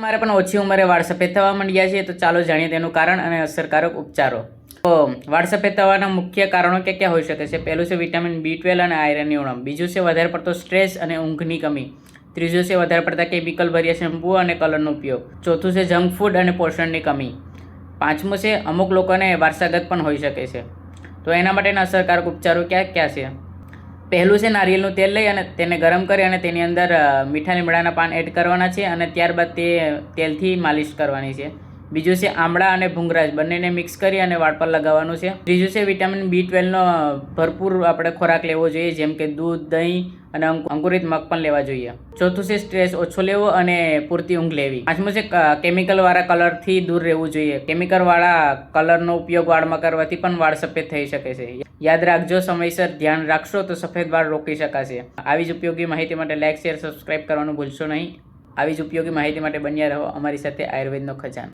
મારે પણ ઓછી ઉંમરે વાળ સફેદ થવા માંડ્યા છે, તો ચાલો જાણીએ તેનું કારણ અને અસરકારક ઉપચારો. તો વાળ સફેદ થવાના મુખ્ય કારણો ક્યાં હોઈ શકે છે? પહેલું છે વિટામિન B12 અને આયરનની ઉણપ. બીજું છે વધારે પડતો સ્ટ્રેસ અને ઊંઘની કમી. ત્રીજું છે વધારે પડતા કેમિકલ ભર્યા શેમ્પૂ અને કલરનો ઉપયોગ. ચોથું છે જંક ફૂડ અને પોષણની કમી. પાંચમું છે અમુક લોકોને વારસાગત પણ હોઈ શકે છે. તો એના માટેના અસરકારક ઉપચારો ક્યાં છે? પહેલું છે નારિયેળનું તેલ લઈ અને તેને ગરમ કરી અને તેની અંદર મીઠા લીમડાના પાન એડ કરવાના છે અને ત્યારબાદ તે તેલથી માલિશ કરવાની છે. બીજું છે આમળા અને ભૂંગરાજ બંનેને મિક્સ કરી અને વાળ પર લગાવવાનું છે. ત્રીજું છે વિટામિન B12નો ભરપૂર આપણે ખોરાક લેવો જોઈએ, જેમ કે દૂધ, દહીં અને અંકુરિત મગ પણ લેવા જોઈએ. ચોથું છે સ્ટ્રેસ ઓછો લેવો અને પૂરતી ઊંઘ લેવી. પાંચમું છે કેમિકલવાળા કલરથી દૂર રહેવું જોઈએ. કેમિકલવાળા કલરનો ઉપયોગ વાળમાં કરવાથી પણ વાળ સફેદ થઈ શકે છે. યાદ રાખજો, સમયસર ધ્યાન રાખશો તો સફેદ વાળ રોકી શકાશે. આવી જ ઉપયોગી માહિતી માટે લાઇક, શેર, સબસ્ક્રાઇબ કરવાનું ભૂલશો નહીં. આવી જ ઉપયોગી માહિતી માટે બન્યા રહો અમારી સાથે આયુર્વેદનો ખજાનો.